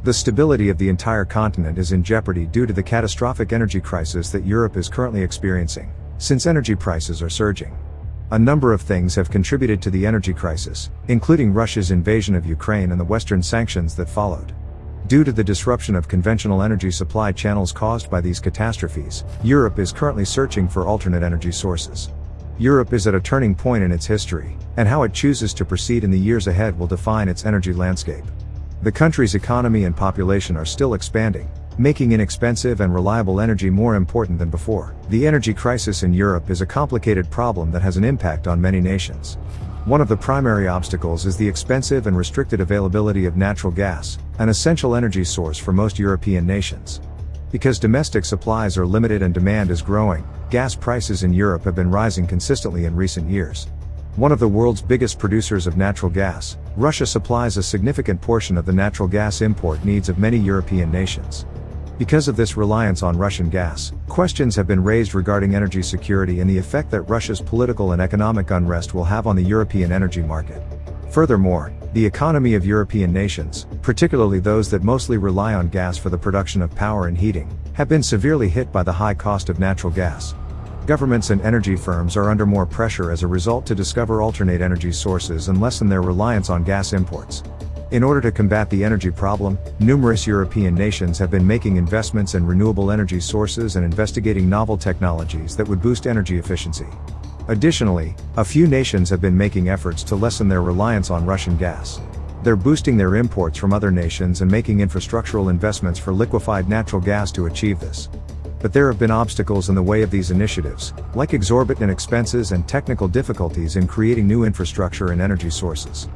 The stability of the entire continent is in jeopardy due to the catastrophic energy crisis that Europe is currently experiencing, since energy prices are surging. A number of things have contributed to the energy crisis, including Russia's invasion of Ukraine and the Western sanctions that followed. Due to the disruption of conventional energy supply channels caused by these catastrophes, Europe is currently searching for alternate energy sources. Europe is at a turning point in its history, and how it chooses to proceed in the years ahead will define its energy landscape. The country's economy and population are still expanding, making inexpensive and reliable energy more important than before. The energy crisis in Europe is a complicated problem that has an impact on many nations. One of the primary obstacles is the expensive and restricted availability of natural gas, an essential energy source for most European nations. Because domestic supplies are limited and demand is growing, gas prices in Europe have been rising consistently in recent years. One of the world's biggest producers of natural gas, Russia supplies a significant portion of the natural gas import needs of many European nations. Because of this reliance on Russian gas, questions have been raised regarding energy security and the effect that Russia's political and economic unrest will have on the European energy market. Furthermore, the economy of European nations, particularly those that mostly rely on gas for the production of power and heating, have been severely hit by the high cost of natural gas. Governments and energy firms are under more pressure as a result to discover alternate energy sources and lessen their reliance on gas imports. In order to combat the energy problem, numerous European nations have been making investments in renewable energy sources and investigating novel technologies that would boost energy efficiency. Additionally, a few nations have been making efforts to lessen their reliance on Russian gas. They're boosting their imports from other nations and making infrastructural investments for liquefied natural gas to achieve this. But there have been obstacles in the way of these initiatives, like exorbitant expenses and technical difficulties in creating new infrastructure and energy sources.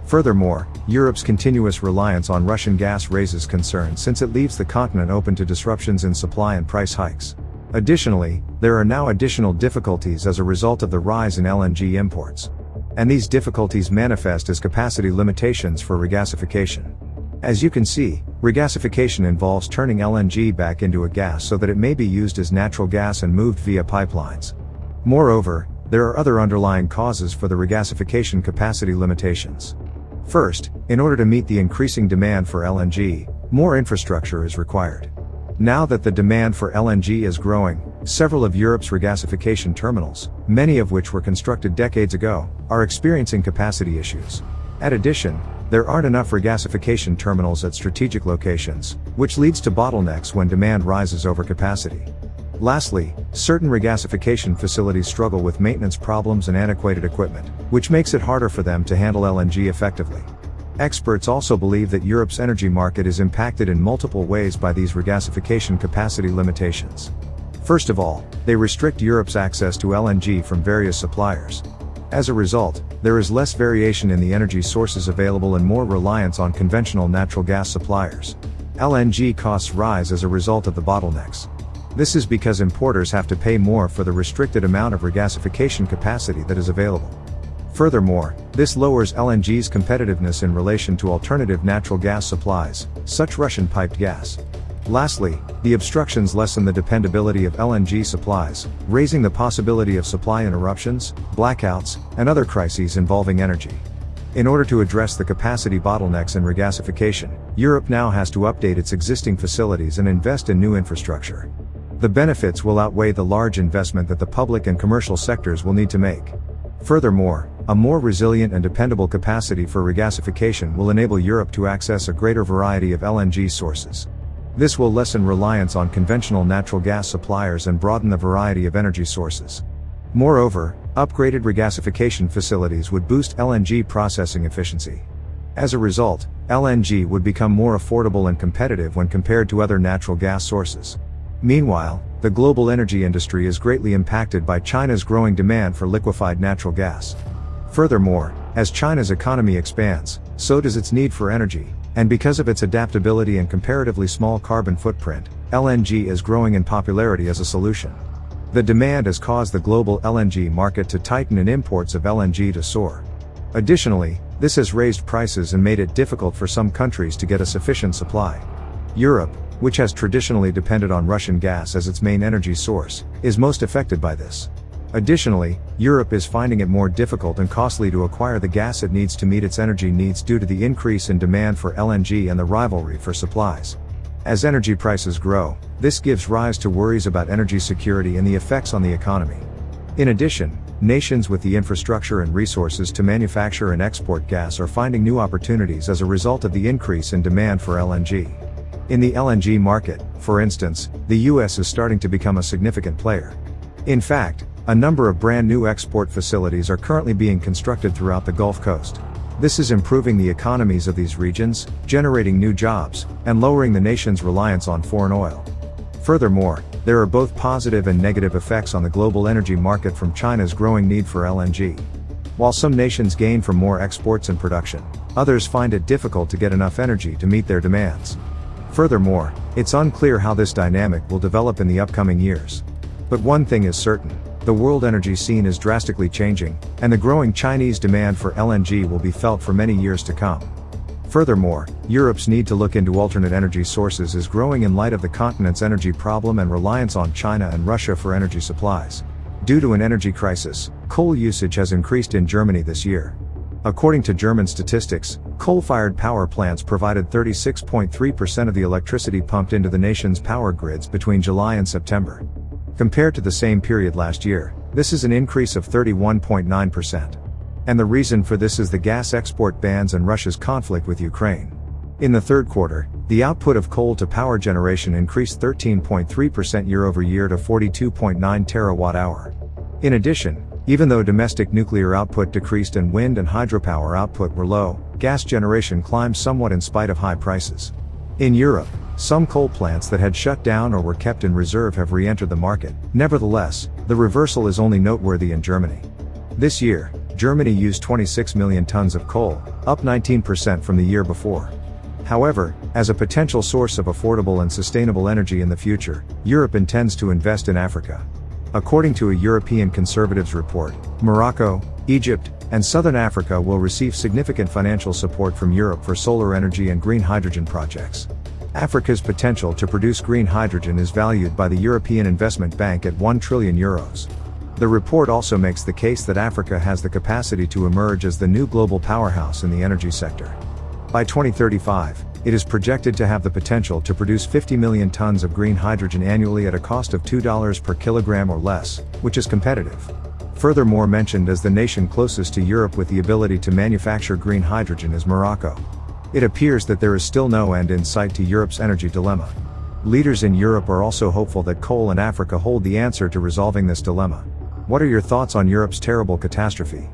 Furthermore, Europe's continuous reliance on Russian gas raises concern since it leaves the continent open to disruptions in supply and price hikes. Additionally, there are now additional difficulties as a result of the rise in LNG imports. And these difficulties manifest as capacity limitations for regasification. As you can see, regasification involves turning LNG back into a gas so that it may be used as natural gas and moved via pipelines. Moreover, there are other underlying causes for the regasification capacity limitations. First, in order to meet the increasing demand for LNG, more infrastructure is required. Now that the demand for LNG is growing, several of Europe's regasification terminals, many of which were constructed decades ago, are experiencing capacity issues. In addition, there aren't enough regasification terminals at strategic locations, which leads to bottlenecks when demand rises over capacity. Lastly, certain regasification facilities struggle with maintenance problems and antiquated equipment, which makes it harder for them to handle LNG effectively. Experts also believe that Europe's energy market is impacted in multiple ways by these regasification capacity limitations. First of all, they restrict Europe's access to LNG from various suppliers. As a result, there is less variation in the energy sources available and more reliance on conventional natural gas suppliers. LNG costs rise as a result of the bottlenecks. This is because importers have to pay more for the restricted amount of regasification capacity that is available. Furthermore, this lowers LNG's competitiveness in relation to alternative natural gas supplies, such Russian piped gas. Lastly, the obstructions lessen the dependability of LNG supplies, raising the possibility of supply interruptions, blackouts, and other crises involving energy. In order to address the capacity bottlenecks in regasification, Europe now has to update its existing facilities and invest in new infrastructure. The benefits will outweigh the large investment that the public and commercial sectors will need to make. Furthermore, a more resilient and dependable capacity for regasification will enable Europe to access a greater variety of LNG sources. This will lessen reliance on conventional natural gas suppliers and broaden the variety of energy sources. Moreover, upgraded regasification facilities would boost LNG processing efficiency. As a result, LNG would become more affordable and competitive when compared to other natural gas sources. Meanwhile, the global energy industry is greatly impacted by China's growing demand for liquefied natural gas. Furthermore, as China's economy expands, so does its need for energy, and because of its adaptability and comparatively small carbon footprint, LNG is growing in popularity as a solution. The demand has caused the global LNG market to tighten and imports of LNG to soar. Additionally, this has raised prices and made it difficult for some countries to get a sufficient supply. Europe, which has traditionally depended on Russian gas as its main energy source, is most affected by this. Additionally, Europe is finding it more difficult and costly to acquire the gas it needs to meet its energy needs due to the increase in demand for LNG and the rivalry for supplies. As energy prices grow, this gives rise to worries about energy security and the effects on the economy. In addition, nations with the infrastructure and resources to manufacture and export gas are finding new opportunities as a result of the increase in demand for LNG. In the LNG market, for instance, the US is starting to become a significant player. In fact, a number of brand new export facilities are currently being constructed throughout the Gulf Coast. This is improving the economies of these regions, generating new jobs, and lowering the nation's reliance on foreign oil. Furthermore, there are both positive and negative effects on the global energy market from China's growing need for LNG. While some nations gain from more exports and production, others find it difficult to get enough energy to meet their demands. Furthermore, it's unclear how this dynamic will develop in the upcoming years. But one thing is certain. The world energy scene is drastically changing, and the growing Chinese demand for LNG will be felt for many years to come. Furthermore, Europe's need to look into alternate energy sources is growing in light of the continent's energy problem and reliance on China and Russia for energy supplies. Due to an energy crisis, coal usage has increased in Germany this year. According to German statistics, coal-fired power plants provided 36.3% of the electricity pumped into the nation's power grids between July and September. Compared to the same period last year, this is an increase of 31.9%. And the reason for this is the gas export bans and Russia's conflict with Ukraine. In the third quarter, the output of coal to power generation increased 13.3% year-over-year to 42.9 terawatt-hour. In addition, even though domestic nuclear output decreased and wind and hydropower output were low, gas generation climbed somewhat in spite of high prices. In Europe, some coal plants that had shut down or were kept in reserve have re-entered the market. Nevertheless, the reversal is only noteworthy in Germany. This year, Germany used 26 million tons of coal, up 19% from the year before. However, as a potential source of affordable and sustainable energy in the future, Europe intends to invest in Africa. According to a European Conservatives report, Morocco, Egypt, and Southern Africa will receive significant financial support from Europe for solar energy and green hydrogen projects. Africa's potential to produce green hydrogen is valued by the European Investment Bank at €1 trillion. The report also makes the case that Africa has the capacity to emerge as the new global powerhouse in the energy sector. By 2035, it is projected to have the potential to produce 50 million tons of green hydrogen annually at a cost of $2 per kilogram or less, which is competitive. Furthermore, mentioned as the nation closest to Europe with the ability to manufacture green hydrogen is Morocco. It appears that there is still no end in sight to Europe's energy dilemma. Leaders in Europe are also hopeful that coal and Africa hold the answer to resolving this dilemma. What are your thoughts on Europe's terrible catastrophe?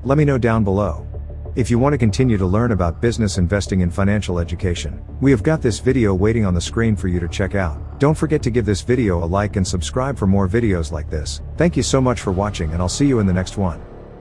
Let me know down below. If you want to continue to learn about business investing and financial education, we have got this video waiting on the screen for you to check out. Don't forget to give this video a like and subscribe for more videos like this. Thank you so much for watching, and I'll see you in the next one.